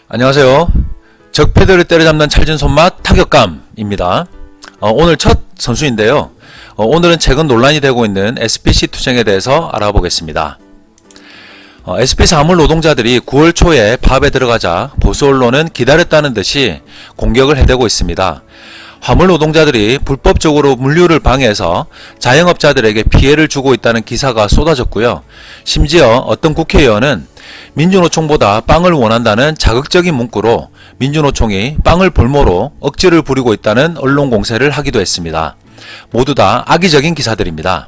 안녕하세요. 적패들을 때려잡는 찰진 손맛 타격감입니다. 오늘 첫 선수인데요. 오늘은 최근 논란이 되고 있는 SPC 투쟁에 대해서 알아보겠습니다. SPC 화물 노동자들이 9월 초에 파업에 들어가자 보수 언론은 기다렸다는 듯이 공격을 해대고 있습니다. 화물 노동자들이 불법적으로 물류를 방해해서 자영업자들에게 피해를 주고 있다는 기사가 쏟아졌고요. 심지어 어떤 국회의원은 민주노총보다 빵을 원한다는 자극적인 문구로 민주노총이 빵을 볼모로 억지를 부리고 있다는 언론 공세를 하기도 했습니다. 모두 다 악의적인 기사들입니다.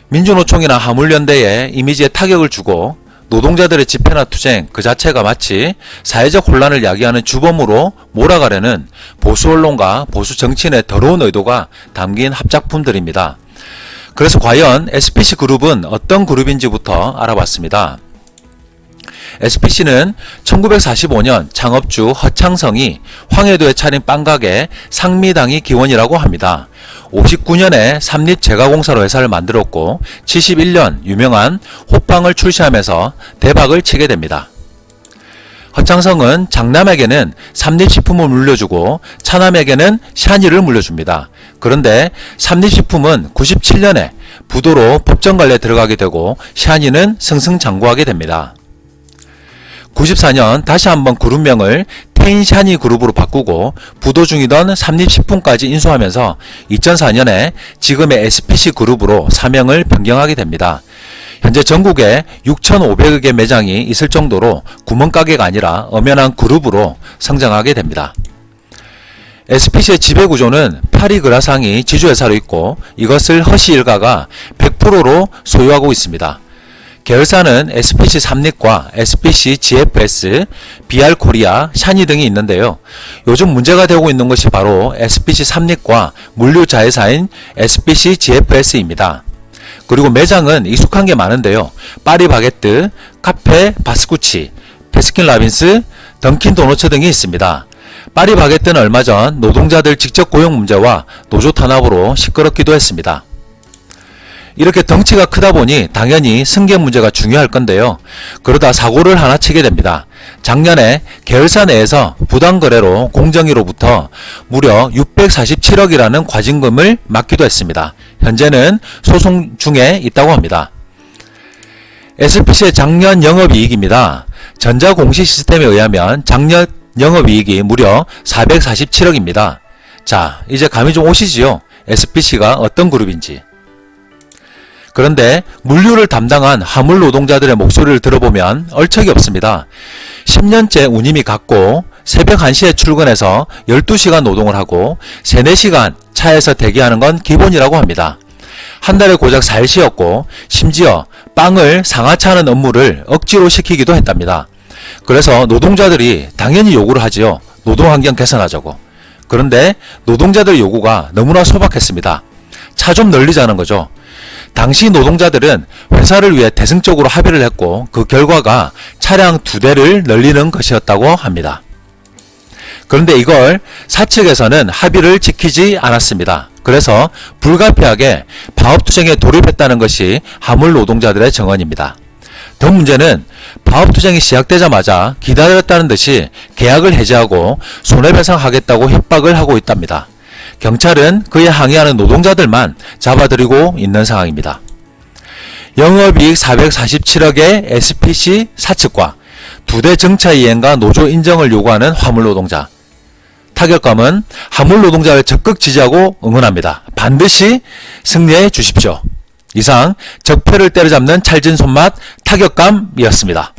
민주노총이나 화물연대의 이미지에 타격을 주고 노동자들의 집회나 투쟁 그 자체가 마치 사회적 혼란을 야기하는 주범으로 몰아가려는 보수 언론과 보수 정치인의 더러운 의도가 담긴 합작품들입니다. 그래서 과연 SPC 그룹은 어떤 그룹인지부터 알아봤습니다. SPC는 1945년 창업주 허창성이 황해도에 차린 빵가게 상미당이 기원이라고 합니다. 59년에 삼립제과공사로 회사를 만들었고 71년 유명한 호빵을 출시하면서 대박을 치게 됩니다. 허창성은 장남에게는 삼립식품을 물려주고 차남에게는 샤니를 물려줍니다. 그런데 삼립식품은 97년에 부도로 법정관리에 들어가게 되고 샤니는 승승장구하게 됩니다. 94년 다시 한번 그룹명을 테인샤니 그룹으로 바꾸고 부도 중이던 삼립식품까지 인수하면서 2004년에 지금의 SPC 그룹으로 사명을 변경하게 됩니다. 현재 전국에 6,500여 개 매장이 있을 정도로 구멍가게가 아니라 엄연한 그룹으로 성장하게 됩니다. SPC의 지배구조는 파리그라상이 지주회사로 있고 이것을 허시 일가가 100%로 소유하고 있습니다. 계열사는 SPC 삼립과 SPC GFS, BR코리아, 샤니 등이 있는데요. 요즘 문제가 되고 있는 것이 바로 SPC 삼립과 물류자회사인 SPC GFS입니다. 그리고 매장은 익숙한 게 많은데요. 파리바게뜨, 카페 바스쿠치, 베스킨라빈스, 던킨도너츠 등이 있습니다. 파리바게뜨는 얼마 전 노동자들 직접 고용 문제와 노조 탄압으로 시끄럽기도 했습니다. 이렇게 덩치가 크다 보니 당연히 승계 문제가 중요할 건데요. 그러다 사고를 하나 치게 됩니다. 작년에 계열사 내에서 부당거래로 공정위로부터 무려 647억이라는 과징금을 맞기도 했습니다. 현재는 소송 중에 있다고 합니다. SPC의 작년 영업이익입니다. 전자공시 시스템에 의하면 작년 영업이익이 무려 447억입니다. 자, 이제 감이 좀 오시지요? SPC가 어떤 그룹인지. 그런데 물류를 담당한 화물 노동자들의 목소리를 들어보면 얼척이 없습니다. 10년째 운임이 같고 새벽 1시에 출근해서 12시간 노동을 하고 3, 4시간 차에서 대기하는 건 기본이라고 합니다. 한 달에 고작 4일 쉬었고 심지어 빵을 상하차하는 업무를 억지로 시키기도 했답니다. 그래서 노동자들이 당연히 요구를 하지요. 노동환경 개선하자고. 그런데 노동자들의 요구가 너무나 소박했습니다. 차 좀 늘리자는 거죠. 당시 노동자들은 회사를 위해 대승적으로 합의를 했고 그 결과가 차량 2대를 늘리는 것이었다고 합니다. 그런데 이걸 사측에서는 합의를 지키지 않았습니다. 그래서 불가피하게 파업투쟁에 돌입했다는 것이 화물 노동자들의 정언입니다. 더 문제는 파업투쟁이 시작되자마자 기다렸다는 듯이 계약을 해지하고 손해배상하겠다고 협박을 하고 있답니다. 경찰은 그에 항의하는 노동자들만 잡아들이고 있는 상황입니다. 영업이익 447억의 SPC 사측과 2대 정차 이행과 노조 인정을 요구하는 화물노동자. 타격감은 화물노동자를 적극 지지하고 응원합니다. 반드시 승리해 주십시오. 이상 적폐를 때려잡는 찰진 손맛 타격감이었습니다.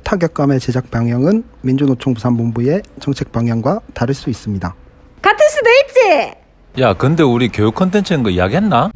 타격감의 제작 방향은 민주노총 부산본부의 정책 방향과 다를 수 있습니다. 같을 수도 있지. 야, 근데 우리 교육 콘텐츠인 거 이야기했나?